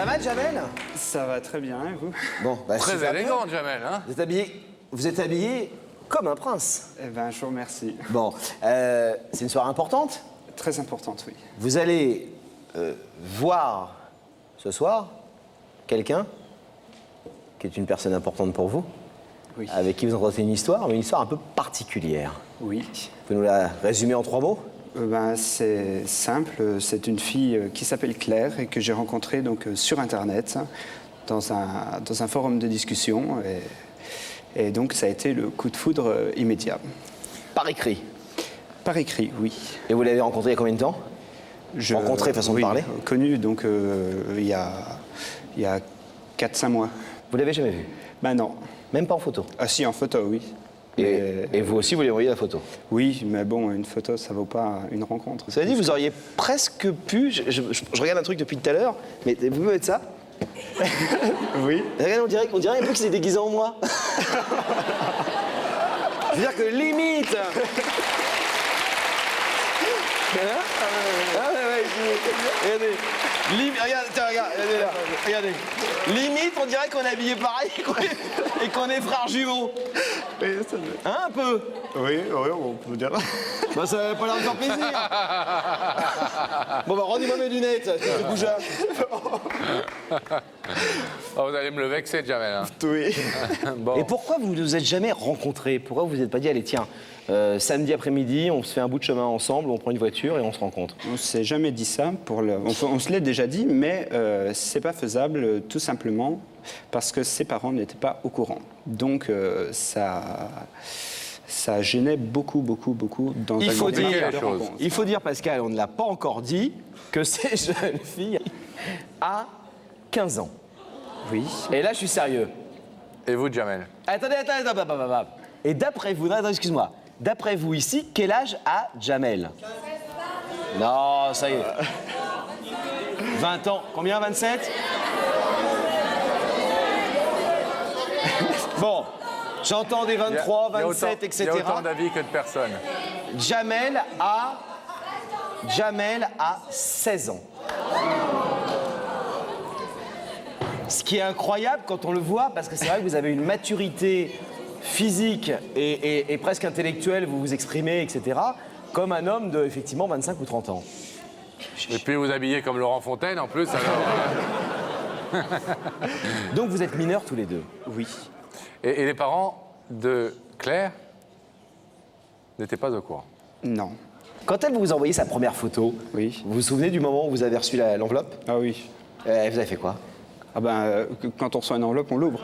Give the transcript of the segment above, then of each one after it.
Ça va, Jamel? Ça va très bien, et vous? Bon, bah, Très super bien. élégant, Jamel, hein? Vous êtes habillé comme un prince. Eh ben, je vous remercie. Bon, c'est une soirée importante. Très importante, oui. Vous allez voir ce soir quelqu'un qui est une personne importante pour vous, Oui. avec qui vous entretenez une histoire, mais une histoire un peu particulière. Oui. Vous pouvez nous la résumer en 3 mots? Ben, c'est simple, c'est une fille qui s'appelle Claire et que j'ai rencontrée donc, sur Internet, dans un forum de discussion. Et donc, ça a été le coup de foudre immédiat. Par écrit. Par écrit, oui. Et vous l'avez rencontré il y a combien de temps? Rencontré, façon de parler? Connu, donc, il y a 4-5 mois. Vous l'avez jamais vu? Ben non. Même pas en photo? Ah si, en photo, oui. Et vous aussi, vous lui envoyez la photo? Oui, mais bon, une photo, ça vaut pas une rencontre. Ça veut dire, vous auriez presque pu. Je regarde un truc depuis tout à l'heure, mais vous pouvez mettre ça? Oui. Regardez, on dirait un peu qu'il s'est déguisé en moi. C'est-à-dire que limite. Regardez. Regardez là. Regardez. Limite, on dirait qu'on est habillé pareil et qu'on est frères jumeaux. Oui, ça doit- Hein, un peu? oui, on peut dire. Bah, ça va pas l'air de faire plaisir. Bon, bah, rendez-moi mes lunettes, ce goujat. Oh, vous allez me le vexer, Jamel, hein? Oui. Bon. Et pourquoi vous ne vous êtes jamais rencontrés? Pourquoi vous vous êtes pas dit, allez, tiens, samedi après-midi, on se fait un bout de chemin ensemble, on prend une voiture et on se rencontre? On s'est jamais dit ça. On se l'est déjà dit, mais c'est pas faisable, tout simplement parce que ses parents n'étaient pas au courant. Donc ça gênait beaucoup dans Il un faut contexte dire, de rencontre. il faut dire, Pascal, on ne l'a pas encore dit, que cette jeune fille a 15 ans. Oui. Et là, je suis sérieux. Et vous, Jamel? Attendez. Et d'après vous, non, attendez, excuse-moi. D'après vous ici, quel âge a Jamel? Non, ça y est. 20 ans. Combien? 27? Bon, j'entends des 23, Il y a 27, autant- etc. Il y a autant d'avis que de personnes. Jamel a 16 ans. Ce qui est incroyable quand on le voit, parce que c'est vrai que vous avez une maturité physique et presque intellectuelle, vous vous exprimez, etc., comme un homme de, effectivement, 25 ou 30 ans. Et puis vous habillez comme Laurent Fontaine, en plus, alors... Donc vous êtes mineurs tous les deux. Oui. Et les parents de Claire n'étaient pas au courant. Non. Quand elle vous envoyait sa première photo, Oui. vous vous souvenez du moment où vous avez reçu l'enveloppe? Ah oui. Vous avez fait quoi? Ah ben, quand on reçoit une enveloppe, on l'ouvre.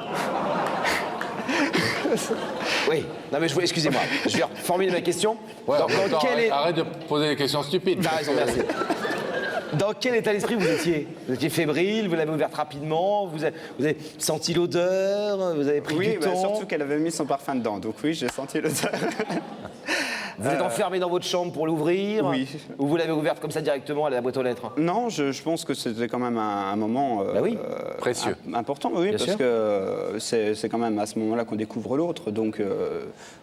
Oui, non mais excusez-moi, je vais reformuler ma question. Ouais, Dans en même temps, quel est... arrête de poser des questions stupides. T'as raison, merci. Dans quel état d'esprit vous étiez? Vous étiez fébrile, vous l'avez ouverte rapidement, vous avez senti l'odeur, vous avez pris Oui, du bah, temps. surtout qu'elle avait mis son parfum dedans, donc oui, j'ai senti l'odeur. Vous êtes enfermé dans votre chambre pour l'ouvrir? Oui. Ou vous l'avez ouverte comme ça directement à la boîte aux lettres? Non, je pense que c'était quand même un moment Bah oui. Précieux. important, oui, Bien parce sûr. que c'est quand même à ce moment-là qu'on découvre l'autre, donc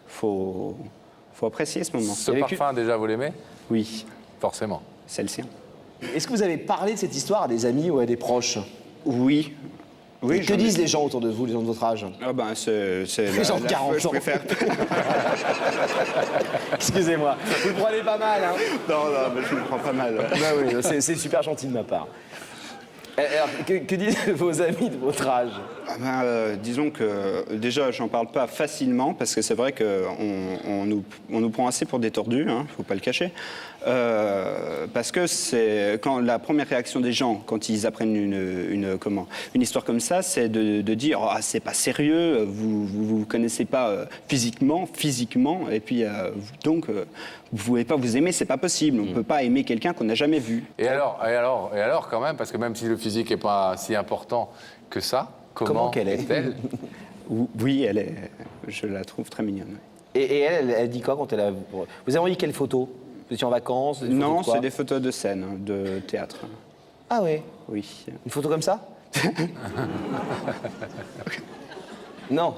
faut apprécier ce moment. Ce Avec parfum, déjà, vous l'aimez? Oui, Forcément. c'est le sien. Est-ce que vous avez parlé de cette histoire à des amis ou à des proches? Oui. Oui, Que j'en ai- disent les gens autour de vous, les gens de votre âge? Ah ben, c'est Les gens de 40 je ans. préfère. Excusez-moi, vous le prenez pas mal, hein? non, mais je me prends pas mal. Bah oui, c'est super gentil de ma part. Alors, que disent vos amis de votre âge? Ah ben, disons que déjà, j'en parle pas facilement parce que c'est vrai qu'on nous prend assez pour des tordus, hein, faut pas le cacher. Parce que c'est quand la première réaction des gens quand ils apprennent une histoire comme ça, c'est de dire ah c'est pas sérieux, vous connaissez pas physiquement, et puis donc vous pouvez pas vous aimer, c'est pas possible. On peut pas aimer quelqu'un qu'on n'a jamais vu. Et alors, quand même, parce que même si le physique n'est pas si important que ça, Comment qu'elle est est-elle? Oui, je la trouve très mignonne. Et elle dit quoi quand elle a... Vous avez envoyé quelle photo? Vous étiez en vacances? Des photos Non, de quoi? c'est des photos de scène, de théâtre. Ah oui. Oui. Une photo comme ça? Non.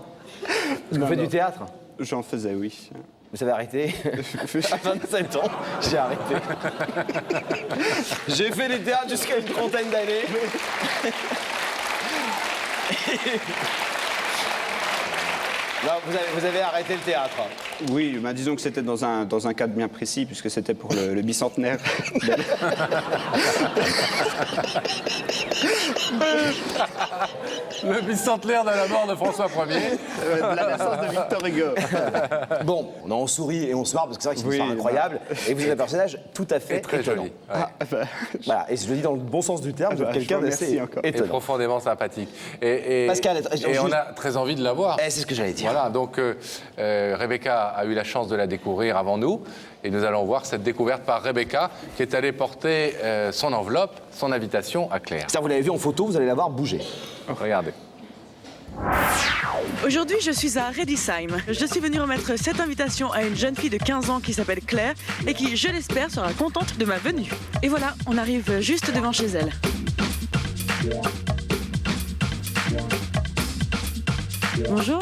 Parce qu'on fait du théâtre? J'en faisais, oui. Vous avez arrêté? À 27 ans, j'ai arrêté. J'ai fait des théâtres jusqu'à une trentaine d'années. Non, vous avez arrêté le théâtre. Oui, bah, disons que c'était dans un cadre bien précis, puisque c'était pour le bicentenaire. Le bicentenaire de la mort de François Ier. De la naissance de Victor Hugo. Bon, on sourit et on se marre parce que c'est vrai que c'est une Oui, histoire incroyable. Et vous êtes un personnage tout à fait Et très étonnant. joli. Ouais. Voilà, et je le dis dans le bon sens du terme, vous êtes quelqu'un je vous remercie d'assez encore. Et étonnant. profondément sympathique. Et Pascal, et on a très envie de la voir. C'est ce que j'allais dire. Voilà, donc Rebecca a eu la chance de la découvrir avant nous. Et nous allons voir cette découverte par Rebecca, qui est allée porter son enveloppe, son invitation à Claire. Ça, vous l'avez vu en photo, vous allez la voir bouger. Regardez. Aujourd'hui, je suis à Redisheim. Je suis venue remettre cette invitation à une jeune fille de 15 ans qui s'appelle Claire et qui, je l'espère, sera contente de ma venue. Et voilà, on arrive juste devant chez elle. Bonjour.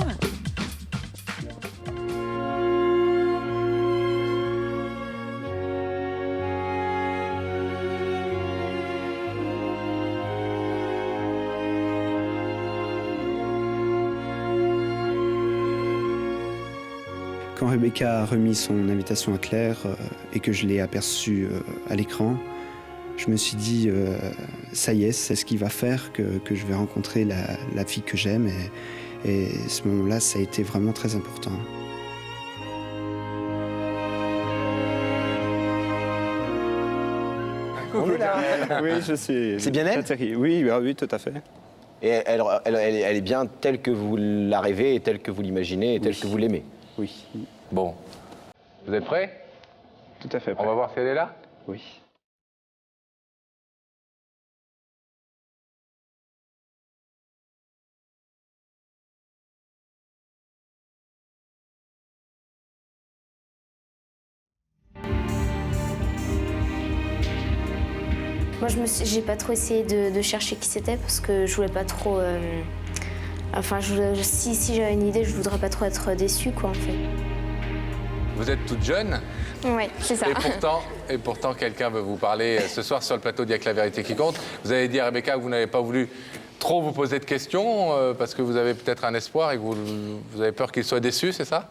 Quand Rebecca a remis son invitation à Claire et que je l'ai aperçue à l'écran, je me suis dit, ça y est, c'est ce qui va faire que je vais rencontrer la fille que j'aime. Et ce moment-là, ça a été vraiment très important. On est là. Oui, je suis. C'est bien elle? Oui, oui, tout à fait. Et elle est bien telle que vous la rêvez, et telle que vous l'imaginez, et telle que vous l'aimez. Oui, Bon. Vous êtes prêts? tout à fait. On va voir si elle est là. Oui. Moi, j'ai pas trop essayé de chercher qui c'était parce que je voulais pas trop. Enfin, si j'avais une idée, je voudrais pas trop être déçue, quoi, en fait. Vous êtes toute jeune. Ouais, c'est ça. Et pourtant, quelqu'un veut vous parler ce soir sur le plateau d'Il y a que la vérité qui compte. Vous avez dit à Rebecca que vous n'avez pas voulu trop vous poser de questions parce que vous avez peut-être un espoir et que vous avez peur qu'il soit déçu, c'est ça?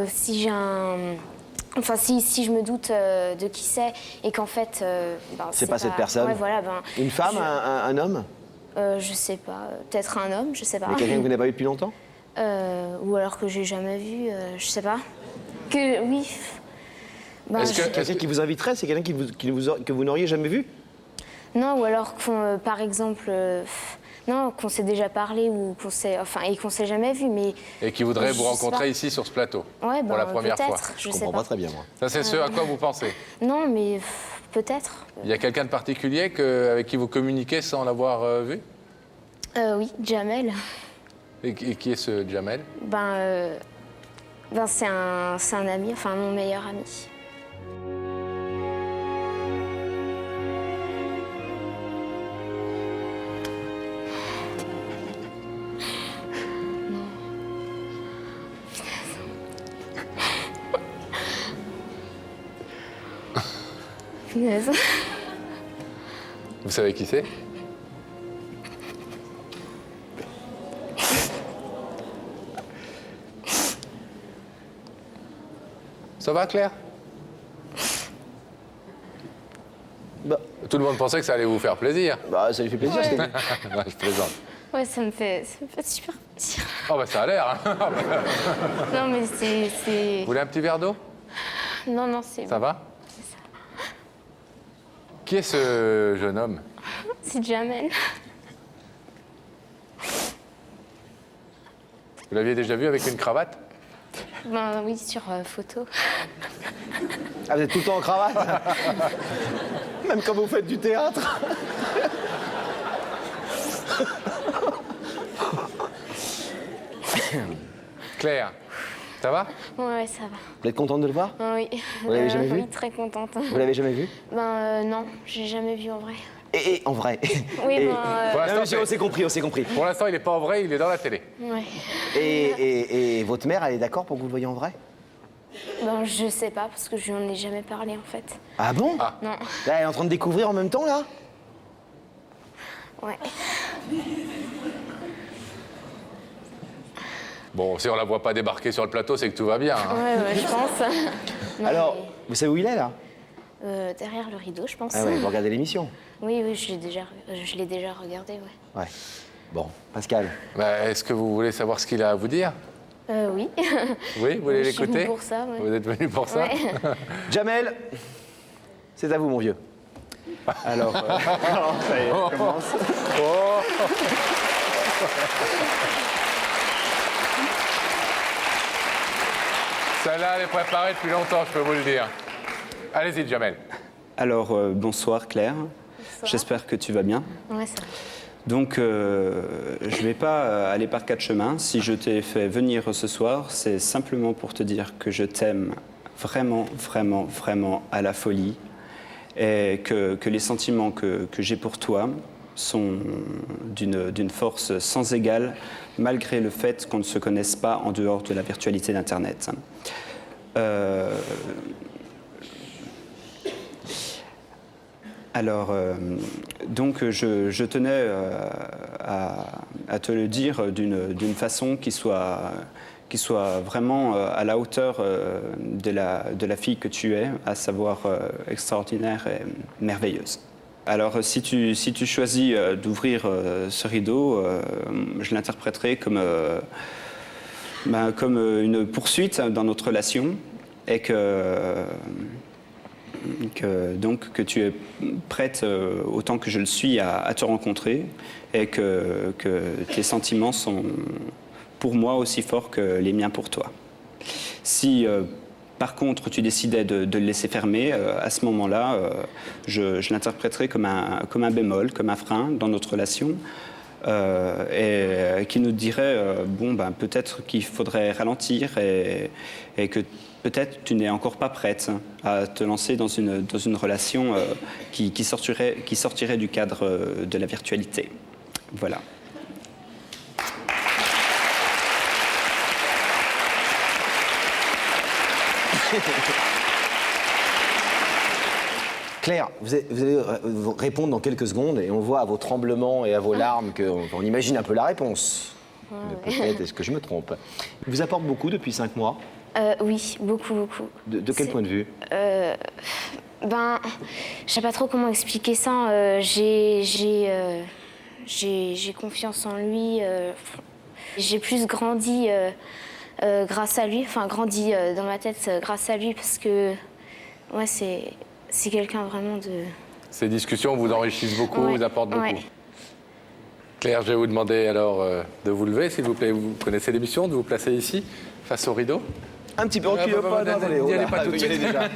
Si j'ai un. Enfin, si je me doute de qui c'est et qu'en fait. C'est pas cette personne? Ouais, voilà. Une femme, un homme? Je sais pas. Peut-être un homme, je sais pas. Mais quelqu'un que vous n'avez pas vu depuis longtemps? Ou alors que j'ai jamais vu, je sais pas. Que oui. Quelqu'un qui vous inviterait, c'est quelqu'un que vous n'auriez jamais vu? Non, ou alors par exemple, non, qu'on s'est déjà parlé ou qu'on s'est, enfin, et qu'on s'est jamais vu, mais. Et qui voudrait Je vous sais rencontrer pas. ici sur ce plateau Ouais, pour la première fois. peut-être, je Je sais comprends pas. pas très bien, moi. Ça, c'est ce à quoi vous pensez. Non, mais peut-être. Il y a quelqu'un de particulier avec qui vous communiquez sans l'avoir vu? Oui, Jamel. Et qui est ce Jamel? C'est un ami, enfin mon meilleur ami. Punaise. Vous savez qui c'est? Ça va, Claire? Tout le monde pensait que ça allait vous faire plaisir. Ça lui fait plaisir. Ouais. Ouais, je plaisante. Ouais, ça me fait super plaisir. Oh, bah ça a l'air. Hein. Non, mais c'est. Vous voulez un petit verre d'eau? Non, c'est. Ça va? Qui est ce jeune homme? C'est Jamel. Vous l'aviez déjà vu avec une cravate? Oui, sur photo. Ah, vous êtes tout le temps en cravate? Même quand vous faites du théâtre? Claire, ça va? Ouais, ça va. Vous êtes contente de le voir? Oui. Vous l'avez jamais vu? Oui, très contente. Vous l'avez jamais vu? Non, j'ai jamais vu en vrai. Et en vrai? Oui, Et- Pour Non, l'instant, monsieur, on s'est compris, on s'est compris. pour l'instant, il n'est pas en vrai, il est dans la télé. ouais. Et votre mère, elle est d'accord pour que vous le voyez en vrai? Ben, je sais pas, parce que je lui en ai jamais parlé, en fait. Ah bon? Non. Là, elle est en train de découvrir en même temps, là? Ouais. Bon, si on la voit pas débarquer sur le plateau, c'est que tout va bien. Hein. Ouais, je pense. Non, Alors, vous savez où il est, là? derrière le rideau, je pense. Ah ouais, vous regardez l'émission? Oui, je l'ai déjà regardé, ouais. Ouais. Bon, Pascal. Bah, est-ce que vous voulez savoir ce qu'il a à vous dire? Oui. Oui, vous voulez Je suis l'écouter? venue pour ça, ouais. Vous êtes venu pour ça? Ouais. Jamel, c'est à vous, mon vieux. Alors, ça y est, je commence. Celle-là, elle est préparée depuis longtemps, je peux vous le dire. Allez-y, Jamel. Alors, bonsoir Claire. J'espère que tu vas bien. Ouais, ça va. Donc, je vais pas aller par quatre chemins. Si je t'ai fait venir ce soir, c'est simplement pour te dire que je t'aime vraiment, vraiment, vraiment à la folie et que les sentiments que j'ai pour toi sont d'une force sans égale, malgré le fait qu'on ne se connaisse pas en dehors de la virtualité d'Internet. Alors, donc, je tenais à te le dire d'une façon qui soit vraiment à la hauteur de la fille que tu es, à savoir extraordinaire et merveilleuse. Alors, si tu choisis d'ouvrir ce rideau, je l'interpréterai comme une poursuite dans notre relation et que tu es prête, autant que je le suis, à te rencontrer et que tes sentiments sont pour moi aussi forts que les miens pour toi. Si par contre tu décidais de le laisser fermer, à ce moment-là, je l'interpréterai comme un bémol, comme un frein dans notre relation, et qui nous dirait peut-être qu'il faudrait ralentir et que peut-être tu n'es encore pas prête à te lancer dans une relation qui sortirait du cadre de la virtualité. Voilà. Claire, vous allez répondre dans quelques secondes et on voit à vos tremblements et à vos larmes qu'on imagine un peu la réponse. Mais peut-être, est-ce que je me trompe? Il vous apporte beaucoup depuis 5 mois? Oui, beaucoup, beaucoup. De quel point de vue? Je sais pas trop comment expliquer ça. J'ai confiance en lui. J'ai plus grandi grâce à lui. Enfin, grandi dans ma tête grâce à lui parce que ouais, c'est quelqu'un vraiment de... Ces discussions vous enrichissent beaucoup, Ouais, vous apportent beaucoup. ouais. Claire, je vais vous demander alors de vous lever, s'il vous plaît. Vous connaissez l'émission, de vous placer ici, face au rideau. Un petit peu reculé, pas, non, attendez, N'y allez oh pas là, tout de vous y allez suite. déjà.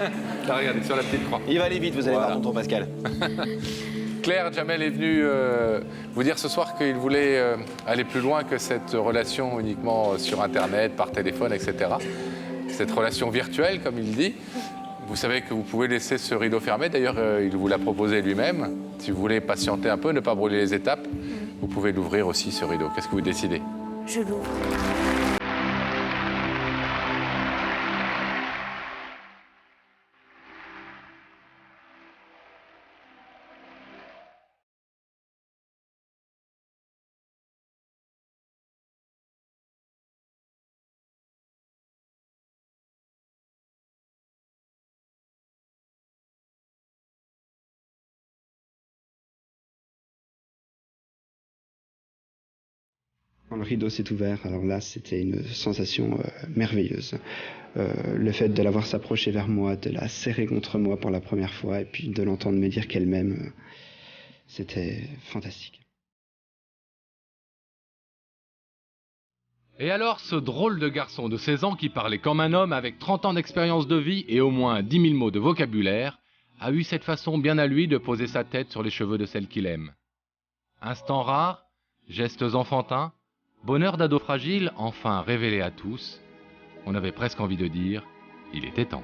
Là, regardez, sur la petite croix. Il va aller vite, vous allez Voilà. voir, tonton Pascal. Claire, Jamel est venu vous dire ce soir qu'il voulait aller plus loin que cette relation uniquement sur Internet, par téléphone, etc. Cette relation virtuelle, comme il dit. Vous savez que vous pouvez laisser ce rideau fermé. D'ailleurs, il vous l'a proposé lui-même. Si vous voulez patienter un peu, ne pas brûler les étapes, vous pouvez l'ouvrir aussi, ce rideau. Qu'est-ce que vous décidez? Je l'ouvre. Quand le rideau s'est ouvert, alors là, c'était une sensation merveilleuse. Le fait de la voir s'approcher vers moi, de la serrer contre moi pour la première fois, et puis de l'entendre me dire qu'elle m'aime, c'était fantastique. Et alors, ce drôle de garçon de 16 ans qui parlait comme un homme avec 30 ans d'expérience de vie et au moins 10 000 mots de vocabulaire, a eu cette façon bien à lui de poser sa tête sur les cheveux de celle qu'il aime. Instant rare, gestes enfantins, bonheur d'ado fragile enfin révélé à tous, on avait presque envie de dire, il était temps.